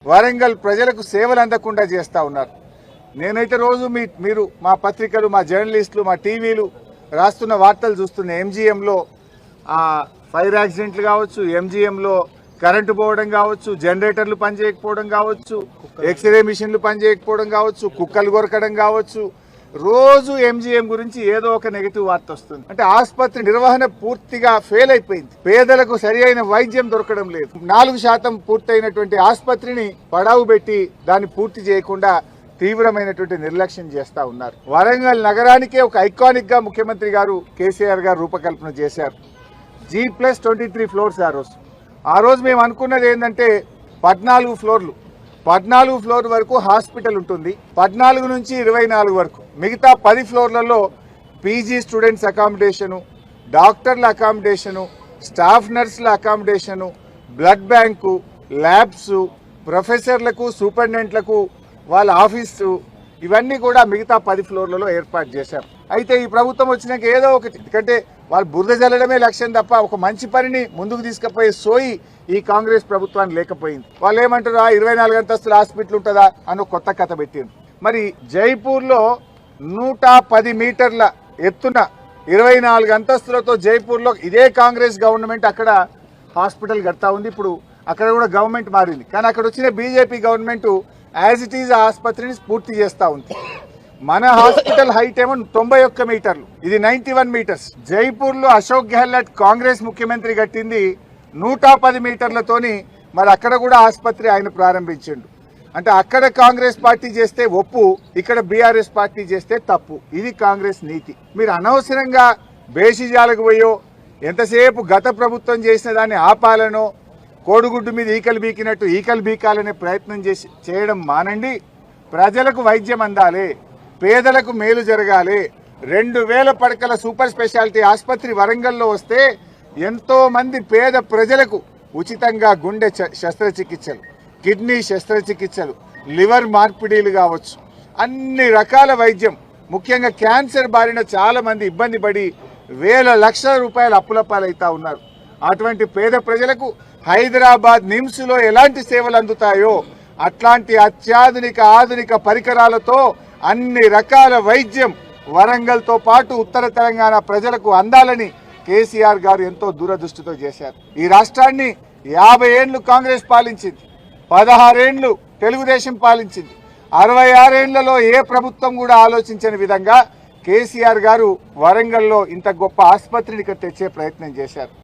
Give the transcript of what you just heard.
వరంగల్ ప్రజలకు సేవలు అందకుండా చేస్తూ ఉన్నారు. నేనైతే రోజు మీరు మా పత్రికలు, మా జర్నలిస్టులు, మా టీవీలు రాస్తున్న వార్తలు చూస్తున్న ఎంజీఎంలో ఫైర్ యాక్సిడెంట్లు కావచ్చు, ఎంజీఎంలో కరెంటు పోవడం కావచ్చు, జనరేటర్లు పనిచేయకపోవడం కావచ్చు, ఎక్స్రే మిషన్లు పనిచేయకపోవడం కావచ్చు, కుక్కలు కొరకడం కావచ్చు, రోజు ఎంజీఎం గురించి ఏదో ఒక నెగిటివ్ వార్త వస్తుంది. అంటే ఆసుపత్రి నిర్వహణ పూర్తిగా ఫెయిల్ అయిపోయింది. పేదలకు సరి అయిన వైద్యం దొరకడం లేదు. 4% పూర్తయినటువంటి ఆసుపత్రిని పడావు పెట్టి దాన్ని పూర్తి చేయకుండా తీవ్రమైనటువంటి నిర్లక్ష్యం చేస్తా ఉన్నారు. వరంగల్ నగరానికే ఒక ఐకానిక్ గా ముఖ్యమంత్రి గారు కేసీఆర్ గారు రూపకల్పన చేశారు. G+23 ఫ్లోర్స్ ఆ రోజు మేము అనుకున్నది ఏంటంటే 14 ఫ్లోర్లు, 14 ఫ్లోర్ వరకు హాస్పిటల్ ఉంటుంది, 14 నుంచి 24 వరకు మిగతా 10 ఫ్లోర్లలో పీజీ స్టూడెంట్స్ అకామిడేషను, డాక్టర్ల అకామిడేషను, స్టాఫ్ నర్సుల అకామిడేషను, బ్లడ్ బ్యాంకు, ల్యాబ్స్, ప్రొఫెసర్లకు, సూపరింటెండెంట్లకు వాళ్ళ ఆఫీసు, ఇవన్నీ కూడా మిగతా 10 ఫ్లోర్లలో ఏర్పాటు చేశారు. అయితే ఈ ప్రభుత్వం వచ్చినాక ఏదో ఒకటి, ఎందుకంటే వాళ్ళు బురద జల్లడమే లక్ష్యం తప్ప ఒక మంచి పనిని ముందుకు తీసుకుపోయే సోయి ఈ కాంగ్రెస్ ప్రభుత్వానికి లేకపోయింది. వాళ్ళు ఏమంటారు, 24 అంతస్తుల హాస్పిటల్ ఉంటుందా అని కొత్త కథ పెట్టింది. మరి జైపూర్లో 110 మీటర్ల ఎత్తున 24 అంతస్తులతో జైపూర్లో ఇదే కాంగ్రెస్ గవర్నమెంట్ అక్కడ హాస్పిటల్ కడతా ఉంది. ఇప్పుడు అక్కడ కూడా గవర్నమెంట్ మారింది, కానీ అక్కడ వచ్చిన BJP government as it is ఆసుపత్రిని పూర్తి చేస్తూ ఉంది. మన హాస్పిటల్ హైట్ ఏమో 91 మీటర్లు, ఇది 91 మీటర్స్. జైపూర్ లో అశోక్ గెహ్లట్ కాంగ్రెస్ ముఖ్యమంత్రి కట్టింది 110 మీటర్లతోని. మరి అక్కడ కూడా ఆసుపత్రి ఆయన ప్రారంభించిండు. అంటే అక్కడ కాంగ్రెస్ పార్టీ చేస్తే ఒప్పు, ఇక్కడ బీఆర్ఎస్ పార్టీ చేస్తే తప్పు. ఇది కాంగ్రెస్ నీతి. మీరు అనవసరంగా బేసిజాలకు పోయో ఎంతసేపు గత ప్రభుత్వం చేసిన దాన్ని ఆపాలనో, కోడిగుడ్డు మీద ఈకలు బీకినట్టు ఈకలు బీకాలనే ప్రయత్నం చేయడం మానండి. ప్రజలకు వైద్యం అందాలి, పేదలకు మేలు జరగాలి. 2000 పడకల సూపర్ స్పెషాలిటీ ఆసుపత్రి వరంగల్లో వస్తే ఎంతో మంది పేద ప్రజలకు ఉచితంగా గుండె శస్త్రచికిత్సలు, కిడ్నీ శస్త్రచికిత్సలు, లివర్ మార్పిడీలు కావచ్చు, అన్ని రకాల వైద్యం, ముఖ్యంగా క్యాన్సర్ బారిన చాలా మంది ఇబ్బంది పడి వేల లక్షల రూపాయలు అప్పులపాలైతా ఉన్నారు. అటువంటి పేద ప్రజలకు హైదరాబాద్ నిమ్స్ లో ఎలాంటి సేవలు అందుతాయో అట్లాంటి అత్యాధునిక ఆధునిక పరికరాలతో అన్ని రకాల వైద్యం వరంగల్తో పాటు ఉత్తర తెలంగాణ ప్రజలకు అందాలని కేసీఆర్ గారు ఎంతో దూరదృష్టితో చేశారు. ఈ రాష్ట్రాన్ని 50 ఏళ్లు కాంగ్రెస్ పాలించింది, 16 ఏళ్లు తెలుగుదేశం పాలించింది. 66 ఏళ్లలో ఏ ప్రభుత్వం కూడా ఆలోచించని విధంగా కేసీఆర్ గారు వరంగల్లో ఇంత గొప్ప ఆసుపత్రిని తెచ్చే ప్రయత్నం చేశారు.